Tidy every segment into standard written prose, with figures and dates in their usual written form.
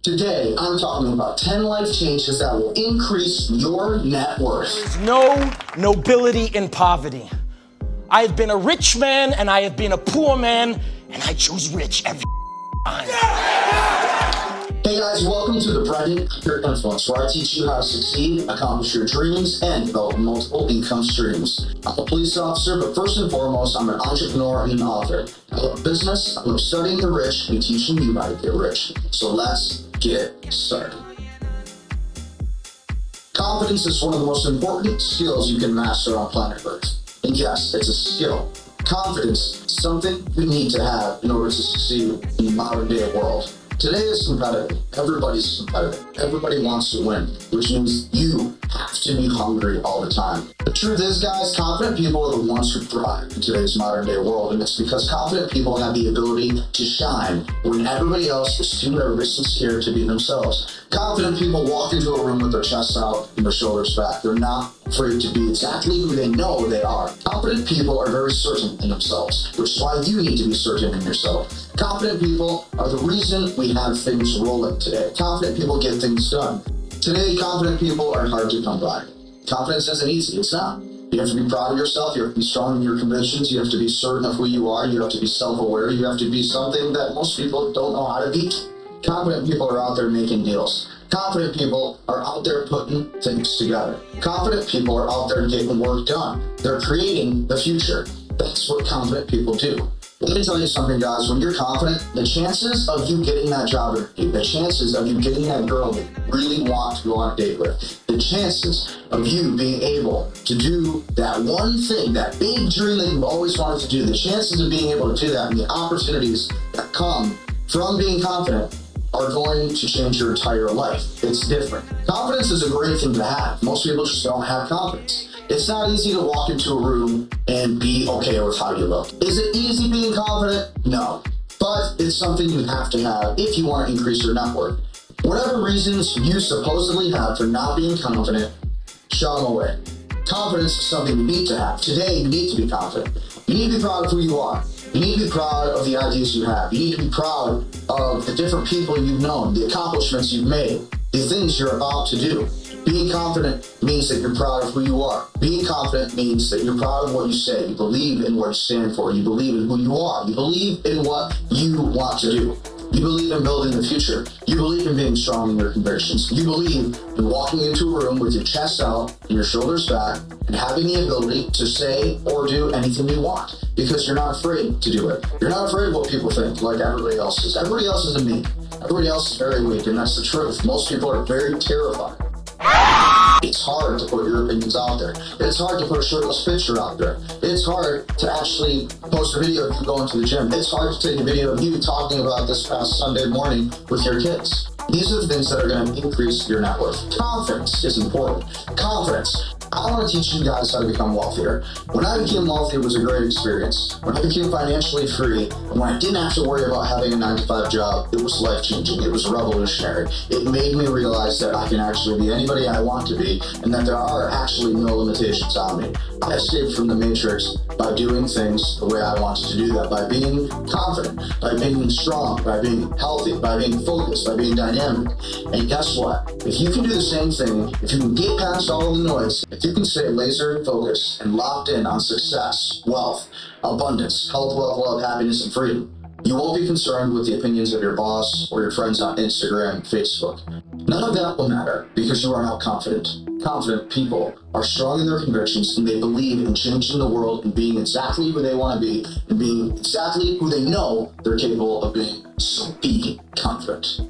Today, I'm talking about 10 life changes that will increase your net worth. There's no nobility in poverty. I have been a rich man and I have been a poor man, and I choose rich every time. Hey guys, welcome to the Brendan Ecker Influence, where I teach you how to succeed, accomplish your dreams, and develop multiple income streams. I'm a police officer, but first and foremost, I'm an entrepreneur and an author. I love business, I love studying the rich, and teaching you how to get rich. So let's get started. Confidence is one of the most important skills you can master on planet Earth. And yes, it's a skill. Confidence is something you need to have in order to succeed in the modern day world. Today is competitive. Everybody's competitive. Everybody wants to win, which means you have to be hungry all the time. The truth is, guys, confident people are the ones who thrive in today's modern day world, and it's because confident people have the ability to shine when everybody else is too nervous and scared to be themselves. Confident people walk into a room with their chests out and their shoulders back. They're not afraid to be exactly who they know they are. Confident people are very certain in themselves, which is why you need to be certain in yourself. Confident people are the reason we have things rolling today. Confident people get things done. Today, confident people are hard to come by. Confidence isn't easy. It's not. You have to be proud of yourself. You have to be strong in your convictions. You have to be certain of who you are. You have to be self-aware. You have to be something that most people don't know how to be. Confident people are out there making deals. Confident people are out there putting things together. Confident people are out there getting work done. They're creating the future. That's what confident people do. Let me tell you something, guys. When you're confident, the chances of you getting that job interview, the chances of you getting that girl that you really want to go on a date with, the chances of you being able to do that one thing, that big dream that you've always wanted to do, the chances of being able to do that and the opportunities that come from being confident are going to change your entire life. It's different. Confidence is a great thing to have. Most people just don't have confidence. It's not easy to walk into a room and be okay with how you look. Is it easy being confident? No. But it's something you have to have if you want to increase your net worth. Whatever reasons you supposedly have for not being confident, shut them away. Confidence is something you need to have. Today, you need to be confident. You need to be proud of who you are. You need to be proud of the ideas you have. You need to be proud of the different people you've known, the accomplishments you've made, the things you're about to do. Being confident means that you're proud of who you are. Being confident means that you're proud of what you say. You believe in what you stand for. You believe in who you are. You believe in what you want to do. You believe in building the future. You believe in being strong in your convictions. You believe in walking into a room with your chest out and your shoulders back and having the ability to say or do anything you want because you're not afraid to do it. You're not afraid of what people think like everybody else is. Everybody else is a me. Everybody else is very weak, and that's the truth. Most people are very terrified. It's hard to put your opinions out there. It's hard to put a shirtless picture out there. It's hard to actually post a video of you going to the gym. It's hard to take a video of you talking about this past Sunday morning with your kids. These are the things that are going to increase your net worth. Confidence is important. Confidence. I want to teach you guys how to become wealthier. When I became wealthy, it was a great experience. When I became financially free, and when I didn't have to worry about having a 9-to-5 job, it was life-changing. It was revolutionary. It made me realize that I can actually be anybody I want to be, and that there are actually no limitations on me. I escaped from the matrix by doing things the way I wanted to do that, by being confident, by being strong, by being healthy, by being focused, by being dynamic. And guess what? If you can do the same thing, if you can get past all the noise, if you can stay laser focused and locked in on success, wealth, abundance, health, wealth, love, happiness, and freedom, you won't be concerned with the opinions of your boss or your friends on Instagram and Facebook. None of that will matter because you are now confident. Confident people are strong in their convictions and they believe in changing the world and being exactly who they want to be and being exactly who they know they're capable of being. So be confident.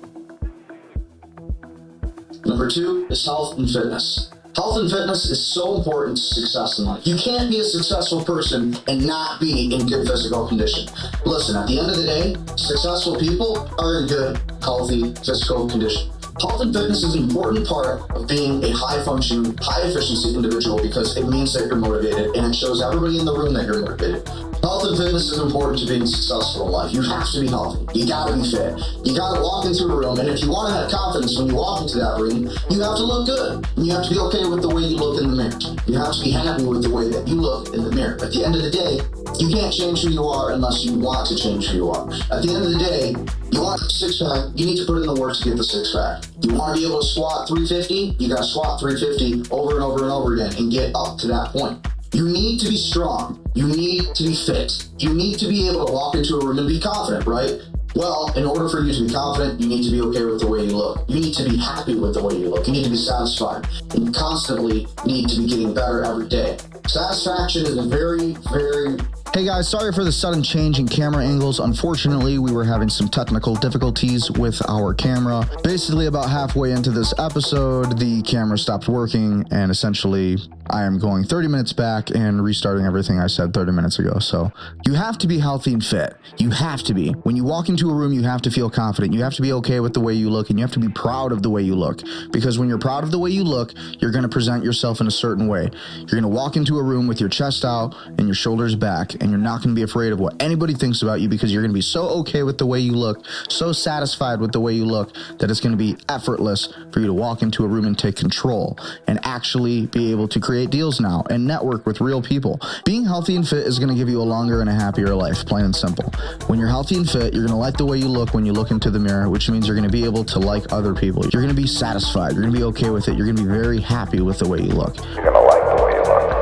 Number 2 is health and fitness. Health and fitness is so important to success in life. You can't be a successful person and not be in good physical condition. Listen, at the end of the day, successful people are in good, healthy physical condition. Health and fitness is an important part of being a high-functioning, high-efficiency individual because it means that you're motivated and it shows everybody in the room that you're motivated. Health and fitness is important to being successful in life. You have to be healthy. You gotta be fit. You gotta walk into a room, and if you want to have confidence when you walk into that room, you have to look good. And you have to be okay with the way you look in the mirror. You have to be happy with the way that you look in the mirror. At the end of the day, you can't change who you are unless you want to change who you are. At the end of the day, you want a six-pack, you need to put in the work to get the six-pack. You want to be able to squat 350, you gotta squat 350 over and over and over again and get up to that point. You need to be strong. You need to be fit. You need to be able to walk into a room and be confident, right? Well, in order for you to be confident, you need to be okay with the way you look. You need to be happy with the way you look. You need to be satisfied. And you constantly need to be getting better every day. Satisfaction is a very, very... Hey guys, sorry for the sudden change in camera angles. Unfortunately, we were having some technical difficulties with our camera. Basically, about halfway into this episode, the camera stopped working, and essentially, I am going 30 minutes back and restarting everything I said 30 minutes ago. So, you have to be healthy and fit. You have to be. When you walk into a room, you have to feel confident. You have to be okay with the way you look, and you have to be proud of the way you look. Because when you're proud of the way you look, you're going to present yourself in a certain way. You're going to walk into a room with your chest out and your shoulders back, and you're not going to be afraid of what anybody thinks about you because you're going to be so okay with the way you look, so satisfied with the way you look that it's going to be effortless for you to walk into a room and take control and actually be able to create deals now and network with real people. Being healthy and fit is going to give you a longer and a happier life, plain and simple. When you're healthy and fit, you're going to like the way you look when you look into the mirror, which means you're going to be able to like other people. You're going to be satisfied. You're going to be okay with it. You're going to be very happy with the way you look. You're going to like the way you look.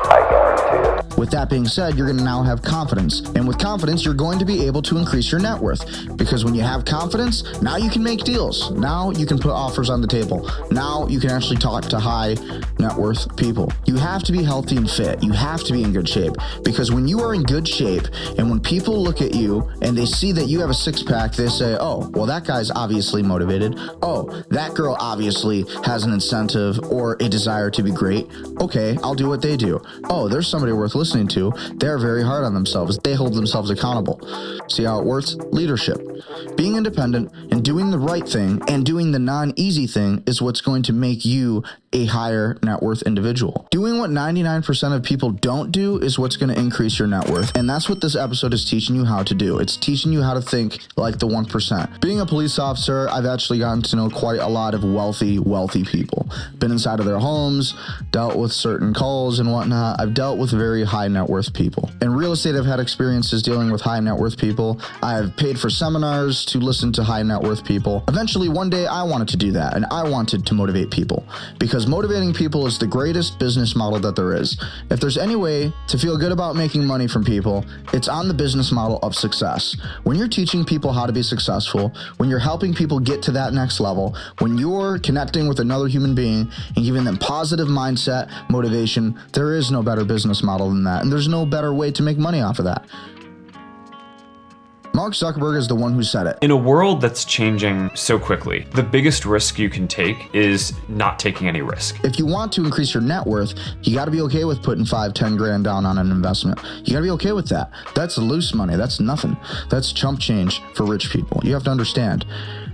I guarantee it. With that being said, you're going to now have confidence. And with confidence, you're going to be able to increase your net worth. Because when you have confidence, now you can make deals. Now you can put offers on the table. Now you can actually talk to high net worth people. You have to be healthy and fit. You have to be in good shape. Because when you are in good shape, and when people look at you and they see that you have a six-pack, they say, oh, well, that guy's obviously motivated. Oh, that girl obviously has an incentive or a desire to be great. Okay, I'll do what they do. Oh, there's somebody worth listening to. They're very hard on themselves. They hold themselves accountable. See how it works? Leadership. Being independent and doing the right thing and doing the non-easy thing is what's going to make you a higher net worth individual. Doing what 99% of people don't do is what's going to increase your net worth. And that's what this episode is teaching you how to do. It's teaching you how to think like the 1%. Being a police officer, I've actually gotten to know quite a lot of wealthy people. Been inside of their homes, dealt with certain calls and whatnot. I've dealt with very high net worth people. In real estate, I've had experiences dealing with high net worth people. I've paid for seminars to listen to high net worth people. Eventually, one day, I wanted to do that, and I wanted to motivate people because motivating people is the greatest business model that there is. If there's any way to feel good about making money from people, it's on the business model of success. When you're teaching people how to be successful, when you're helping people get to that next level, when you're connecting with another human being and giving them positive mindset, motivation, there is no better business model than that, and there's no better way to make money off of that. Mark Zuckerberg is the one who said it. In a world that's changing so quickly, the biggest risk you can take is not taking any risk. If you want to increase your net worth, you got to be okay with putting 5-10 grand down on an investment. You got to be okay with that. That's loose money. That's nothing. That's chump change for rich people. You have to understand.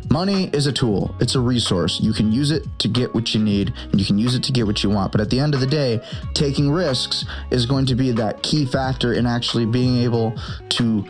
Money is a tool. It's a resource. You can use it to get what you need, and you can use it to get what you want. But at the end of the day, taking risks is going to be that key factor in actually being able to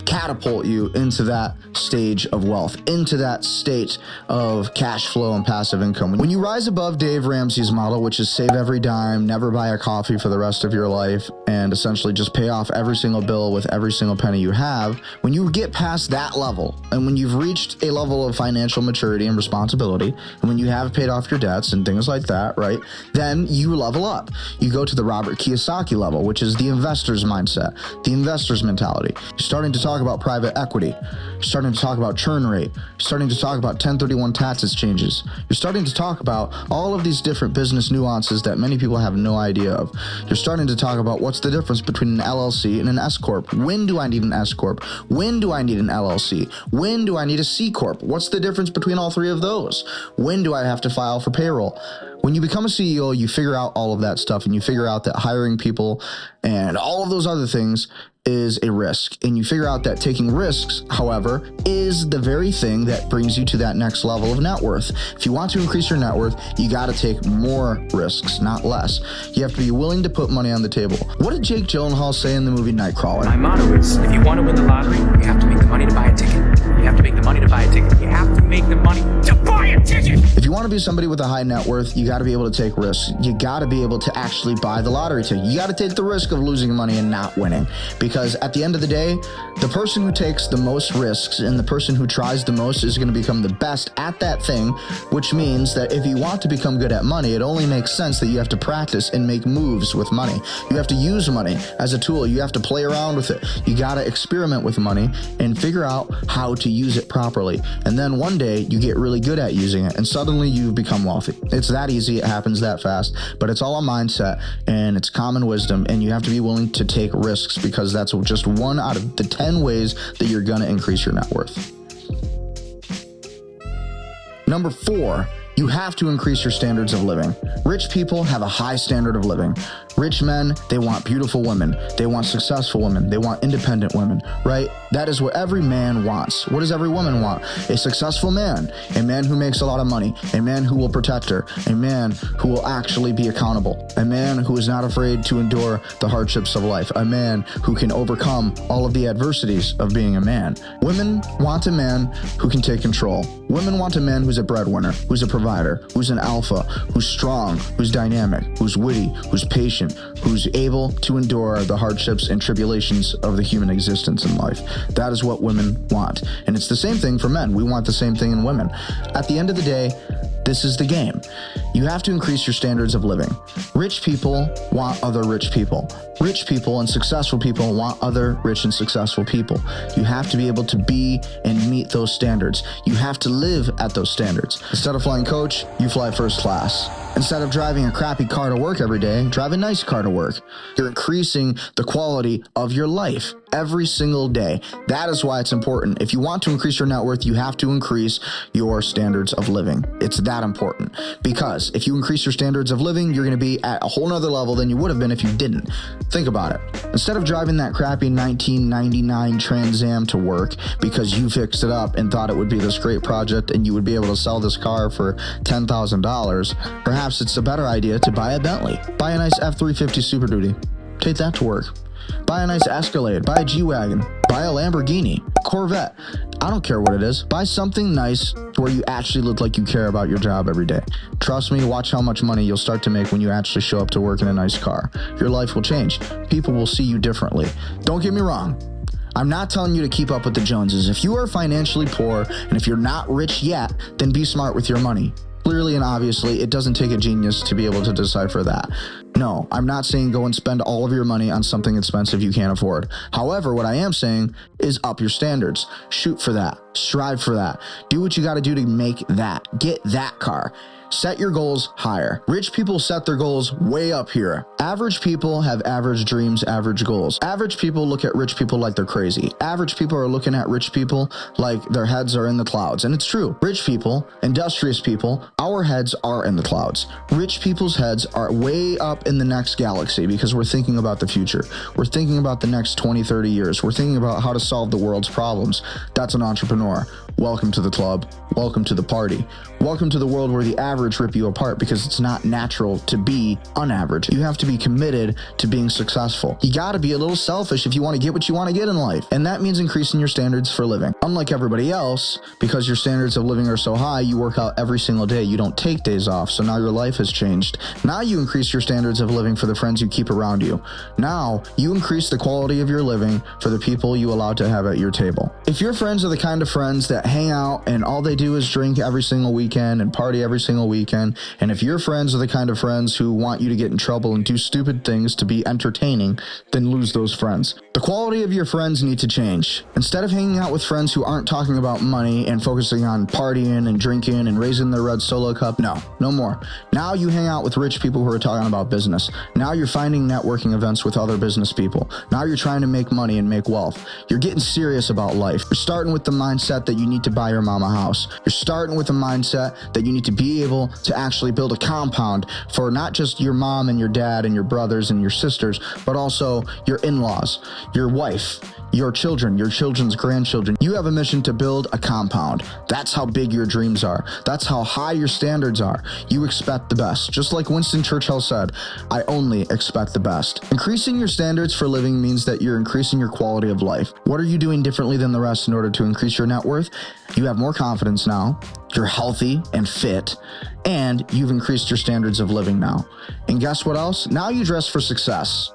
catapult you into that stage of wealth, into that state of cash flow and passive income. When you rise above Dave Ramsey's model, which is save every dime, never buy a coffee for the rest of your life, and essentially just pay off every single bill with every single penny you have, when you get past that level, and when you've reached a level of financial maturity and responsibility, and when you have paid off your debts and things like that, right, then you level up. You go to the Robert Kiyosaki level, which is the investor's mindset, the investor's mentality. You're starting to talk about private equity. You're starting to talk about churn rate. You're starting to talk about 1031 taxes changes. You're starting to talk about all of these different business nuances that many people have no idea of. You're starting to talk about what's the difference between an LLC and an S Corp. When do I need an S Corp? When do I need an LLC? When do I need a C Corp? What's the difference between all three of those? When do I have to file for payroll? When you become a CEO, you figure out all of that stuff, and you figure out that hiring people and all of those other things is a risk. And you figure out that taking risks, however, is the very thing that brings you to that next level of net worth. If you want to increase your net worth, you got to take more risks, not less. You have to be willing to put money on the table. What did Jake Gyllenhaal say in the movie Nightcrawler? My motto is, if you want to win the lottery, you have to make the money to buy a ticket. You have to make the money to buy a ticket. You have to make the money to buy a ticket. If you want to be somebody with a high net worth, you got to be able to take risks. You got to be able to actually buy the lottery ticket. You got to take the risk of losing money and not winning. Because at the end of the day, the person who takes the most risks and the person who tries the most is going to become the best at that thing, which means that if you want to become good at money, it only makes sense that you have to practice and make moves with money. You have to use money as a tool. You have to play around with it. You got to experiment with money and figure out how to use it properly. And then one day you get really good at using it and suddenly you become wealthy. It's that easy. It happens that fast, but it's all a mindset and it's common wisdom, and you have to be willing to take risks because that's just one out of the 10 ways that you're going to increase your net worth. Number 4, you have to increase your standards of living. Rich people have a high standard of living. Rich men, they want beautiful women. They want successful women. They want independent women, right? That is what every man wants. What does every woman want? A successful man, a man who makes a lot of money, a man who will protect her, a man who will actually be accountable, a man who is not afraid to endure the hardships of life, a man who can overcome all of the adversities of being a man. Women want a man who can take control. Women want a man who's a breadwinner, who's a provider, who's an alpha, who's strong, who's dynamic, who's witty, who's patient, who's able to endure the hardships and tribulations of the human existence in life. That is what women want. And it's the same thing for men. We want the same thing in women. At the end of the day, this is the game. You have to increase your standards of living. Rich people want other rich people. Rich people and successful people want other rich and successful people. You have to be able to be and meet those standards. You have to live at those standards. Instead of flying coach, you fly first class. Instead of driving a crappy car to work every day, drive a nice car to work. You're increasing the quality of your life every single day. That is why it's important. If you want to increase your net worth, you have to increase your standards of living. It's that important. Because if you increase your standards of living, you're going to be at a whole nother level than you would have been if you didn't. Think about it. Instead of driving that crappy 1999 Trans Am to work because you fixed it up and thought it would be this great project and you would be able to sell this car for $10,000, perhaps it's a better idea to buy a Bentley. Buy a nice F-350 Super Duty. Take that to work. Buy a nice Escalade. Buy a G-Wagon. Buy a Lamborghini. Corvette. I don't care what it is. Buy something nice where you actually look like you care about your job every day. Trust me, watch how much money you'll start to make when you actually show up to work in a nice car. Your life will change. People will see you differently. Don't get me wrong. I'm not telling you to keep up with the Joneses. If you are financially poor and if you're not rich yet, then be smart with your money. Clearly and obviously, it doesn't take a genius to be able to decipher that. No, I'm not saying go and spend all of your money on something expensive you can't afford. However, what I am saying is up your standards. Shoot for that. Strive for that. Do what you got to do to make that. Get that car. Set your goals higher. Rich people set their goals way up here. Average people have average dreams, average goals. Average people look at rich people like they're crazy. Average people are looking at rich people like their heads are in the clouds. And it's true. Rich people, industrious people, our heads are in the clouds. Rich people's heads are way up in the next galaxy because we're thinking about the future. We're thinking about the next 20, 30 years. We're thinking about how to solve the world's problems. That's an entrepreneur. Welcome to the club. Welcome to the party. Welcome to the world where the average rip you apart because it's not natural to be unaverage. You have to be committed to being successful. You got to be a little selfish if you want to get what you want to get in life. And that means increasing your standards for living. Unlike everybody else, because your standards of living are so high, you work out every single day. You don't take days off. So now your life has changed. Now you increase your standards of living for the friends you keep around you. Now you increase the quality of your living for the people you allow to have at your table. If your friends are the kind of friends that hang out and all they do is drink every single weekend and party every single weekend, and if your friends are the kind of friends who want you to get in trouble and do stupid things to be entertaining, then lose those friends. The quality of your friends need to change. Instead of hanging out with friends who aren't talking about money and focusing on partying and drinking and raising their red Solo cup, no more. Now you hang out with rich people who are talking about business. Now you're finding networking events with other business people. Now you're trying to make money and make wealth. You're getting serious about life. You're starting with the mindset that you need to buy your mama a house. You're starting with a mindset that you need to be able to actually build a compound for not just your mom and your dad and your brothers and your sisters, but also your in-laws. your wife, your children, your children's grandchildren. You have a mission to build a compound. That's how big your dreams are. That's how high your standards are. You expect the best. Just like Winston Churchill said, I only expect the best. Increasing your standards for living means that you're increasing your quality of life. What are you doing differently than the rest in order to increase your net worth? You have more confidence now. You're healthy and fit, and you've increased your standards of living now. And guess what else? Now you dress for success.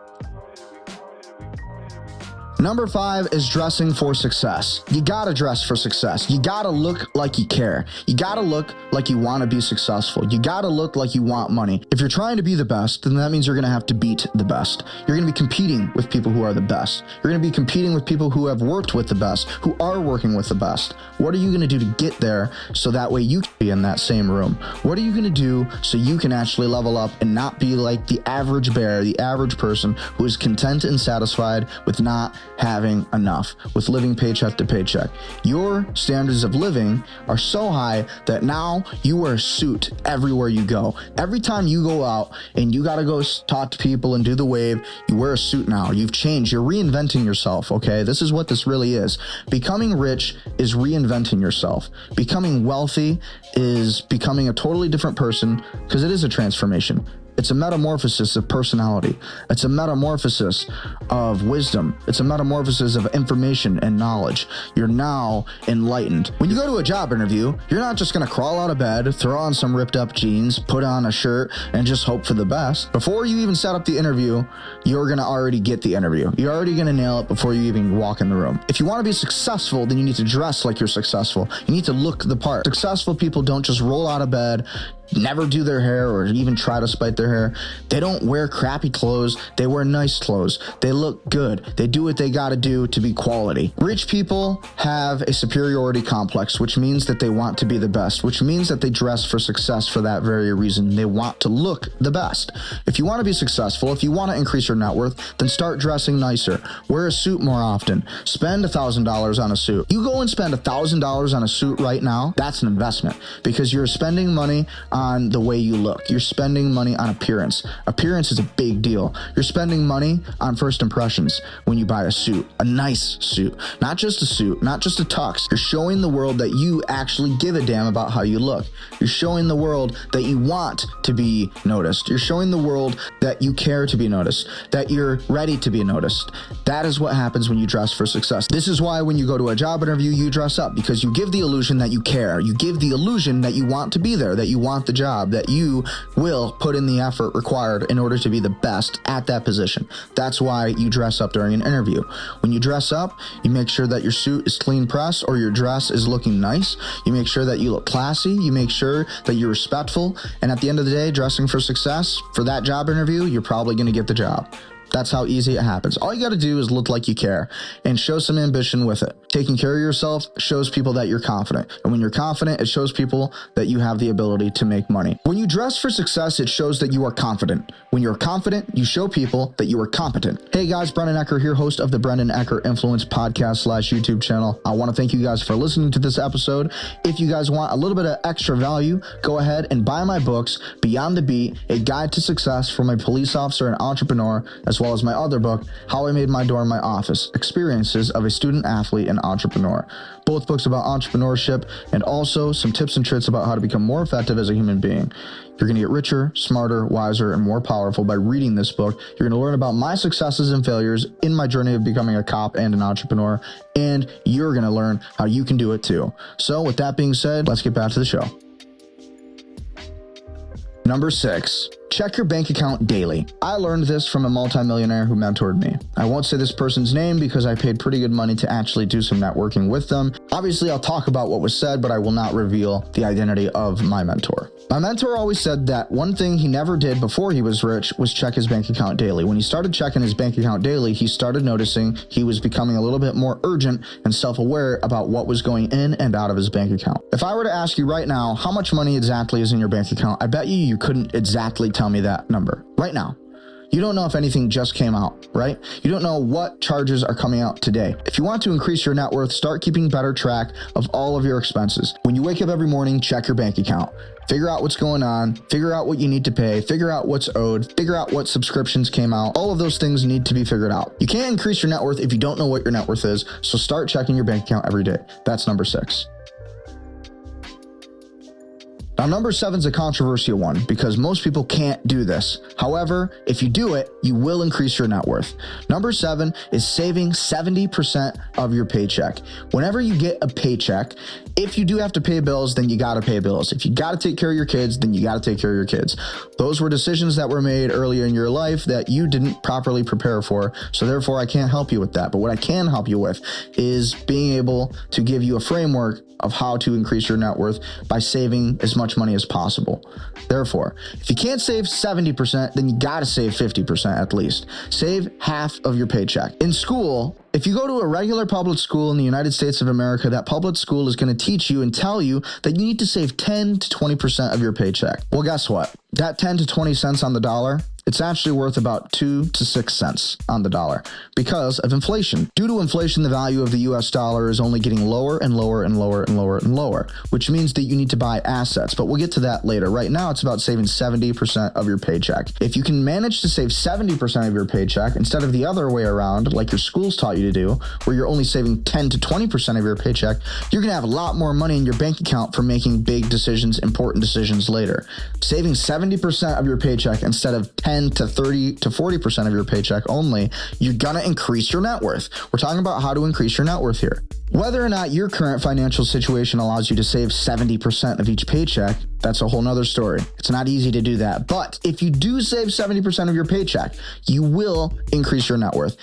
Number 5 is dressing for success. You gotta dress for success. You gotta look like you care. You gotta look like you wanna be successful. You gotta look like you want money. If you're trying to be the best, then that means you're gonna have to beat the best. You're gonna be competing with people who are the best. You're gonna be competing with people who have worked with the best, who are working with the best. What are you gonna do to get there so that way you can be in that same room? What are you gonna do so you can actually level up and not be like the average bear, the average person who is content and satisfied with not having enough, with living paycheck to paycheck? Your standards of living are so high that now you wear a suit everywhere you go. Every time you go out and you gotta go talk to people and do the wave, you wear a suit now. You've changed. You're reinventing yourself, okay? This is what this really is. Becoming rich is reinventing yourself. Becoming wealthy is becoming a totally different person, because it is a transformation. It's a metamorphosis of personality. It's a metamorphosis of wisdom. It's a metamorphosis of information and knowledge. You're now enlightened. When you go to a job interview, you're not just gonna crawl out of bed, throw on some ripped up jeans, put on a shirt, and just hope for the best. Before you even set up the interview, you're gonna already get the interview. You're already gonna nail it before you even walk in the room. If you wanna be successful, then you need to dress like you're successful. You need to look the part. Successful people don't just roll out of bed, never do their hair or even try to spite their hair. They don't wear crappy clothes. They wear nice clothes. They look good. They do what they gotta do to be quality. Rich people have a superiority complex, which means that they want to be the best, which means that they dress for success for that very reason. They want to look the best. If you want to be successful, if you want to increase your net worth, then start dressing nicer. Wear a suit more often. Spend $1,000 on a suit. You go and spend $1,000 on a suit right now, that's an investment, because you're spending money on the way you look. You're spending money on appearance. Appearance is a big deal. You're spending money on first impressions when you buy a suit, a nice suit, not just a suit, not just a tux. You're showing the world that you actually give a damn about how you look. You're showing the world that you want to be noticed. You're showing the world that you care to be noticed, that you're ready to be noticed. That is what happens when you dress for success. This is why when you go to a job interview, you dress up, because you give the illusion that you care. You give the illusion that you want to be there, that you want the job, that you will put in the effort required in order to be the best at that position. That's why you dress up during an interview. When you dress up, you make sure that your suit is clean pressed or your dress is looking nice. You make sure that you look classy. You make sure that you're respectful. And at the end of the day, dressing for success for that job interview, you're probably going to get the job. That's how easy it happens. All you got to do is look like you care and show some ambition with it. Taking care of yourself shows people that you're confident. And when you're confident, it shows people that you have the ability to make money. When you dress for success, it shows that you are confident. When you're confident, you show people that you are competent. Hey guys, Brendan Ecker here, host of the Brendan Ecker Influence podcast / YouTube channel. I want to thank you guys for listening to this episode. If you guys want a little bit of extra value, go ahead and buy my books, Beyond the Beat, A Guide to Success from a Police Officer and Entrepreneur, as well as my other book, How I Made My Door in My Office, Experiences of a Student Athlete and Entrepreneur. Both books about entrepreneurship and also some tips and tricks about how to become more effective as a human being. You're going to get richer, smarter, wiser, and more powerful by reading this book. You're going to learn about my successes and failures in my journey of becoming a cop and an entrepreneur, and you're going to learn how you can do it too. So with that being said, let's get back to the show. Number 6, check your bank account daily. I learned this from a multimillionaire who mentored me. I won't say this person's name because I paid pretty good money to actually do some networking with them. Obviously, I'll talk about what was said, but I will not reveal the identity of my mentor. My mentor always said that one thing he never did before he was rich was check his bank account daily. When he started checking his bank account daily, he started noticing he was becoming a little bit more urgent and self-aware about what was going in and out of his bank account. If I were to ask you right now, how much money exactly is in your bank account, I bet you couldn't exactly tell me that number right now. You don't know if anything just came out, right? You don't know what charges are coming out today. If you want to increase your net worth, start keeping better track of all of your expenses. When you wake up every morning, check your bank account. Figure out what's going on, figure out what you need to pay, figure out what's owed, figure out what subscriptions came out. All of those things need to be figured out. You can't increase your net worth if you don't know what your net worth is, so start checking your bank account every day. That's number 6. Now, number 7 is a controversial one because most people can't do this. However, if you do it, you will increase your net worth. Number 7 is saving 70% of your paycheck. Whenever you get a paycheck, if you do have to pay bills, then you got to pay bills. If you got to take care of your kids, then you got to take care of your kids. Those were decisions that were made earlier in your life that you didn't properly prepare for. So therefore, I can't help you with that. But what I can help you with is being able to give you a framework of how to increase your net worth by saving as much money as possible. Therefore, if you can't save 70%, then you got to save 50% at least. Save half of your paycheck. In school, if you go to a regular public school in the United States of America, that public school is going to teach you and tell you that you need to save 10 to 20% of your paycheck. Well, guess what? That 10 to 20 cents on the dollar, it's actually worth about 2 to 6 cents on the dollar because of inflation. Due to inflation, the value of the US dollar is only getting lower and lower and lower and lower and lower, which means that you need to buy assets. But we'll get to that later. Right now, it's about saving 70% of your paycheck. If you can manage to save 70% of your paycheck instead of the other way around, like your schools taught you to do, where you're only saving 10 to 20% of your paycheck, you're going to have a lot more money in your bank account for making big decisions, important decisions later. Saving 70% of your paycheck instead of 10 to 30 to 40% of your paycheck only, you're gonna increase your net worth. We're talking about how to increase your net worth here. Whether or not your current financial situation allows you to save 70% of each paycheck, that's a whole nother story. It's not easy to do that. But if you do save 70% of your paycheck, you will increase your net worth.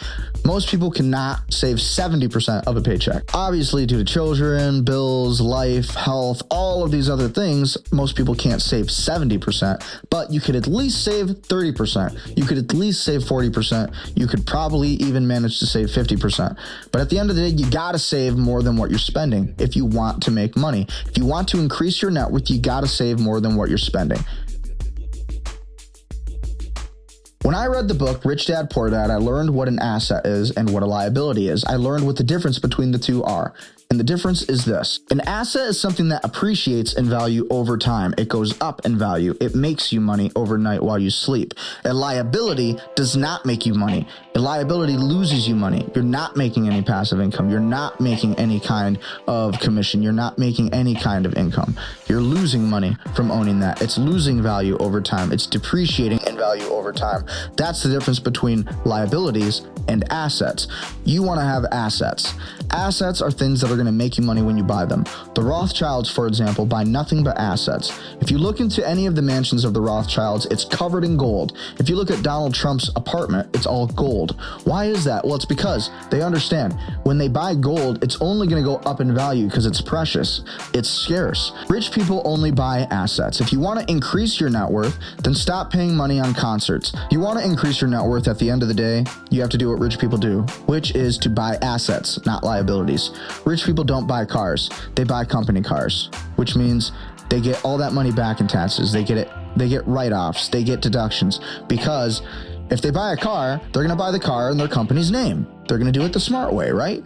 Most people cannot save 70% of a paycheck. Obviously, due to children, bills, life, health, all of these other things, most people can't save 70%, but you could at least save 30%. You could at least save 40%. You could probably even manage to save 50%. But at the end of the day, you gotta save more than what you're spending if you want to make money. If you want to increase your net worth, you gotta save more than what you're spending. When I read the book Rich Dad Poor Dad, I learned what an asset is and what a liability is. I learned what the difference between the two are. And the difference is this. An asset is something that appreciates in value over time. It goes up in value. It makes you money overnight while you sleep. A liability does not make you money. A liability loses you money. You're not making any passive income. You're not making any kind of commission. You're not making any kind of income. You're losing money from owning that. It's losing value over time. It's depreciating in value over time. That's the difference between liabilities and assets. You want to have assets. Assets are things that are going to make you money when you buy them. The Rothschilds, for example, buy nothing but assets. If you look into any of the mansions of the Rothschilds, it's covered in gold. If you look at Donald Trump's apartment, it's all gold. Why is that? Well, it's because they understand when they buy gold, it's only going to go up in value because it's precious. It's scarce. Rich people only buy assets. If you want to increase your net worth, then stop paying money on concerts. You want to increase your net worth at the end of the day, you have to do what rich people do, which is to buy assets, not liabilities. Rich people don't buy cars. They buy company cars, which means they get all that money back in taxes. They get write-offs, they get deductions, because if they buy a car, they're going to buy the car in their company's name. They're going to do it the smart way, right?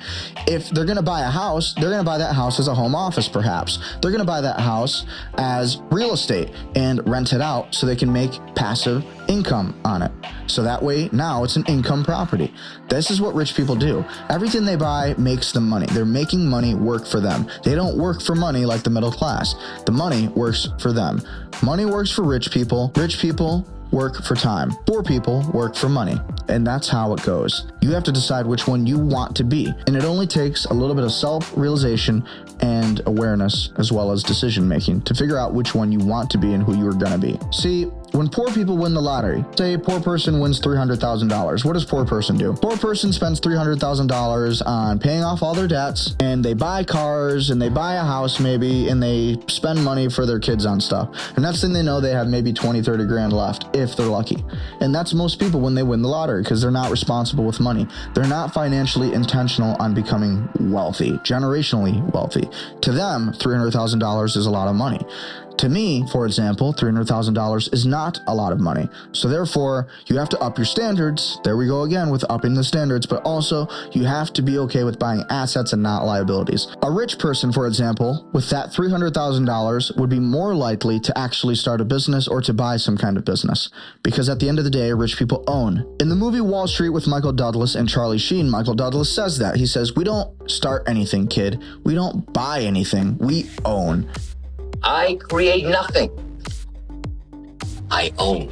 If they're going to buy a house, they're going to buy that house as a home office, perhaps. They're going to buy that house as real estate and rent it out so they can make passive income on it. So that way, now it's an income property. This is what rich people do. Everything they buy makes them money. They're making money work for them. They don't work for money like the middle class. The money works for them. Money works for rich people. Rich people work for time. Poor people work for money. And that's how it goes. You have to decide which one you want to be. And it only takes a little bit of self-realization and awareness as well as decision making to figure out which one you want to be and who you are going to be. See, when poor people win the lottery, say a poor person wins $300,000, what does poor person do? Poor person spends $300,000 on paying off all their debts, and they buy cars, and they buy a house maybe, and they spend money for their kids on stuff. And next thing they know, they have maybe 20, 30 grand left, if they're lucky. And that's most people when they win the lottery, because they're not responsible with money. They're not financially intentional on becoming wealthy, generationally wealthy. To them, $300,000 is a lot of money. To me, for example, $300,000 is not a lot of money. So therefore, you have to up your standards. There we go again with upping the standards, but also you have to be okay with buying assets and not liabilities. A rich person, for example, with that $300,000 would be more likely to actually start a business or to buy some kind of business. Because at the end of the day, rich people own. In the movie Wall Street with Michael Douglas and Charlie Sheen, Michael Douglas says that. He says, "We don't start anything, kid. We don't buy anything. We own." I create nothing. I own.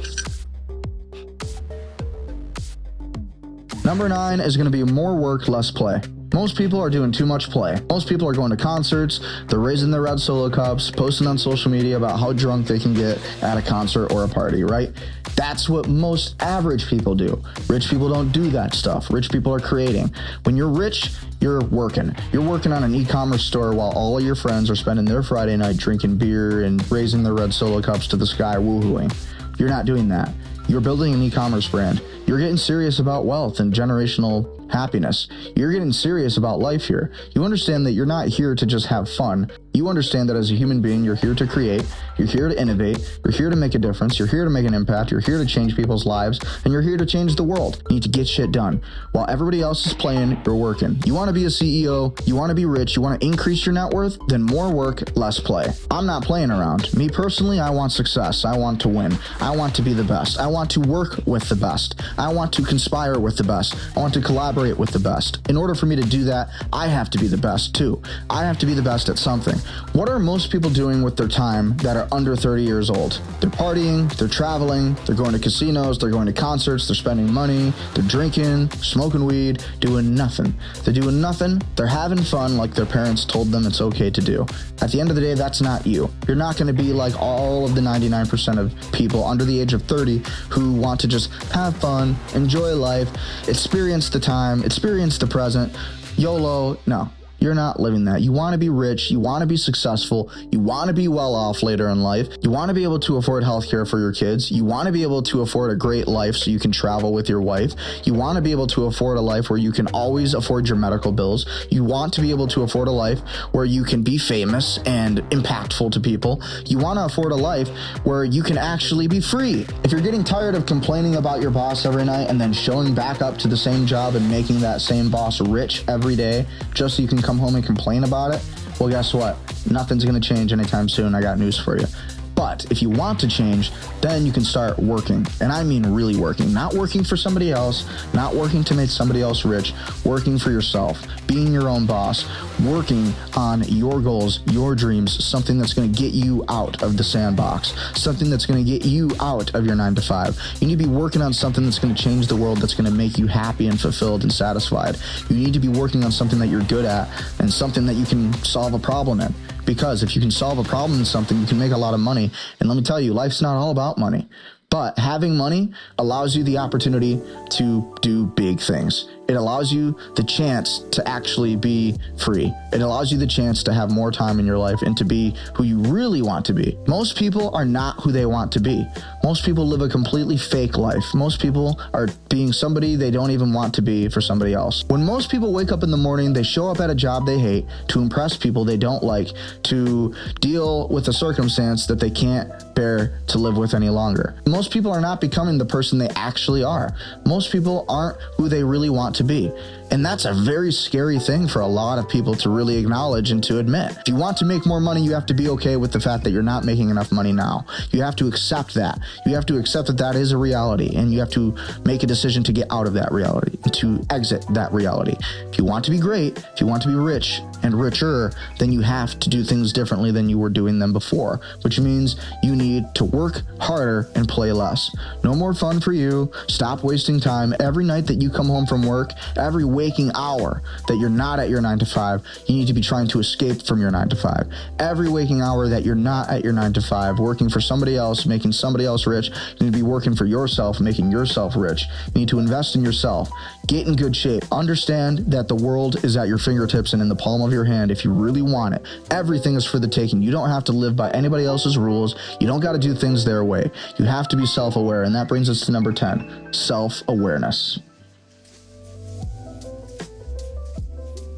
Number 9 is going to be more work, less play. Most people are doing too much play. Most people are going to concerts, they're raising their red Solo cups, posting on social media about how drunk they can get at a concert or a party, right? That's what most average people do. Rich people don't do that stuff. Rich people are creating. When you're rich, you're working. You're working on an e-commerce store while all of your friends are spending their Friday night drinking beer and raising their red Solo cups to the sky, woohooing. You're not doing that. You're building an e-commerce brand. You're getting serious about wealth and generational happiness. You're getting serious about life here. You understand that you're not here to just have fun. You understand that as a human being, you're here to create, you're here to innovate, you're here to make a difference, you're here to make an impact, you're here to change people's lives, and you're here to change the world. You need to get shit done. While everybody else is playing, you're working. You want to be a CEO, you want to be rich, you want to increase your net worth, then more work, less play. I'm not playing around. Me personally, I want success. I want to win. I want to be the best. I want to work with the best. I want to conspire with the best. I want to collaborate with the best. In order for me to do that, I have to be the best too. I have to be the best at something. What are most people doing with their time that are under 30 years old? They're partying, they're traveling, they're going to casinos, they're going to concerts, they're spending money, they're drinking, smoking weed, doing nothing. They're doing nothing, they're having fun like their parents told them it's okay to do. At the end of the day, that's not you. You're not going to be like all of the 99% of people under the age of 30 who want to just have fun, enjoy life, experience the time, experience the present, YOLO. No. You're not living that. You want to be rich. You want to be successful. You want to be well off later in life. You want to be able to afford healthcare for your kids. You want to be able to afford a great life so you can travel with your wife. You want to be able to afford a life where you can always afford your medical bills. You want to be able to afford a life where you can be famous and impactful to people. You want to afford a life where you can actually be free. If you're getting tired of complaining about your boss every night and then showing back up to the same job and making that same boss rich every day just so you can come home and complain about it, well, guess what? Nothing's going to change anytime soon. I got news for you. But if you want to change, then you can start working. And I mean really working. Not working for somebody else, not working to make somebody else rich, working for yourself, being your own boss, working on your goals, your dreams, something that's going to get you out of the sandbox, something that's going to get you out of your 9 to 5. You need to be working on something that's going to change the world, that's going to make you happy and fulfilled and satisfied. You need to be working on something that you're good at and something that you can solve a problem in. Because if you can solve a problem in something, you can make a lot of money. And let me tell you, life's not all about money. But having money allows you the opportunity to do big things. It allows you the chance to actually be free. It allows you the chance to have more time in your life and to be who you really want to be. Most people are not who they want to be. Most people live a completely fake life. Most people are being somebody they don't even want to be for somebody else. When most people wake up in the morning, they show up at a job they hate to impress people they don't like, to deal with a circumstance that they can't bear to live with any longer. Most people are not becoming the person they actually are. Most people aren't who they really want to be. And that's a very scary thing for a lot of people to really acknowledge and to admit. If you want to make more money, you have to be okay with the fact that you're not making enough money now. You have to accept that. You have to accept that that is a reality, and you have to make a decision to get out of that reality, to exit that reality. If you want to be great, if you want to be rich and richer, then you have to do things differently than you were doing them before, which means you need to work harder and play less. No more fun for you. Stop wasting time. Every night that you come home from work, every waking hour that you're not at your 9 to 5, you need to be trying to escape from your 9 to 5. Every waking hour that you're not at your 9 to 5, working for somebody else, making somebody else rich, you need to be working for yourself, making yourself rich. You need to invest in yourself. Get in good shape. Understand that the world is at your fingertips and in the palm of your hand if you really want it. Everything is for the taking. You don't have to live by anybody else's rules. You don't got to do things their way. You have to be self-aware, and that brings us to number 10, self-awareness.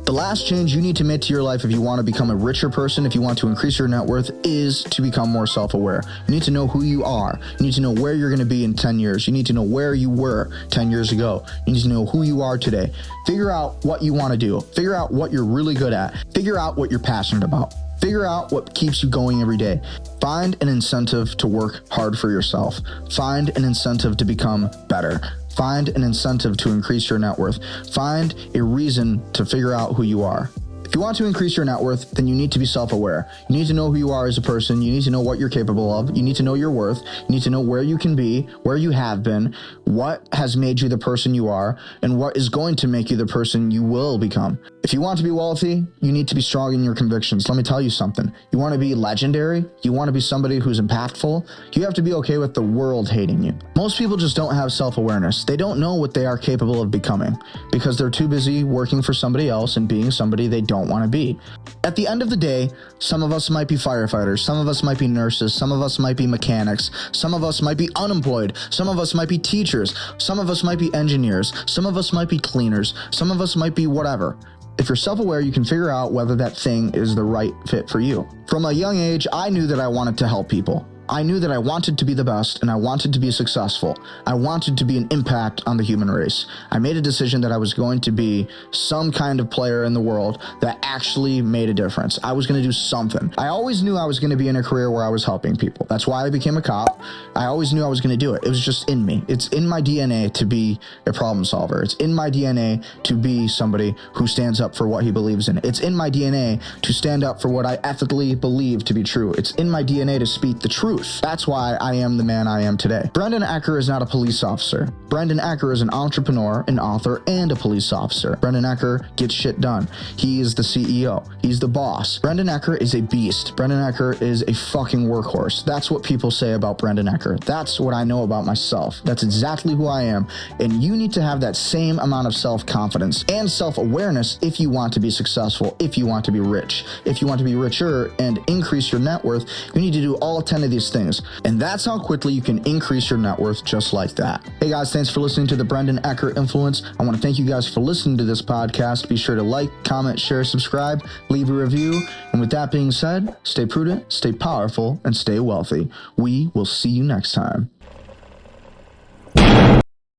The last change you need to make to your life if you want to become a richer person, if you want to increase your net worth, is to become more self-aware. You need to know who you are. You need to know where you're going to be in 10 years. You need to know where you were 10 years ago. You need to know who you are today. Figure out what you want to do. Figure out what you're really good at. Figure out what you're passionate about. Figure out what keeps you going every day. Find an incentive to work hard for yourself. Find an incentive to become better. Find an incentive to increase your net worth. Find a reason to figure out who you are. If you want to increase your net worth, then you need to be self-aware. You need to know who you are as a person. You need to know what you're capable of. You need to know your worth. You need to know where you can be, where you have been, what has made you the person you are, and what is going to make you the person you will become. If you want to be wealthy, you need to be strong in your convictions. Let me tell you something. You want to be legendary? You want to be somebody who's impactful? You have to be okay with the world hating you. Most people just don't have self-awareness. They don't know what they are capable of becoming because they're too busy working for somebody else and being somebody they don't want to be. At the end of the day, some of us might be firefighters, some of us might be nurses, some of us might be mechanics, some of us might be unemployed, some of us might be teachers, some of us might be engineers, some of us might be cleaners, some of us might be whatever. If you're self-aware, you can figure out whether that thing is the right fit for you. From a young age, I knew that I wanted to help people. I knew that I wanted to be the best and I wanted to be successful. I wanted to be an impact on the human race. I made a decision that I was going to be some kind of player in the world that actually made a difference. I was going to do something. I always knew I was going to be in a career where I was helping people. That's why I became a cop. I always knew I was going to do it. It was just in me. It's in my DNA to be a problem solver. It's in my DNA to be somebody who stands up for what he believes in. It's in my DNA to stand up for what I ethically believe to be true. It's in my DNA to speak the truth. That's why I am the man I am today. Brendan Ecker is not a police officer. Brendan Ecker is an entrepreneur, an author, and a police officer. Brendan Ecker gets shit done. He is the CEO. He's the boss. Brendan Ecker is a beast. Brendan Ecker is a fucking workhorse. That's what people say about Brendan Ecker. That's what I know about myself. That's exactly who I am. And you need to have that same amount of self-confidence and self-awareness if you want to be successful, if you want to be rich. If you want to be richer and increase your net worth, you need to do all 10 of these things. And that's how quickly you can increase your net worth just like that. Hey guys, thanks for listening to the Brendan Ecker Influence. I want to thank you guys for listening to this podcast. Be sure to like, comment, share, subscribe, leave a review. And with that being said, stay prudent, stay powerful, and stay wealthy. We will see you next time.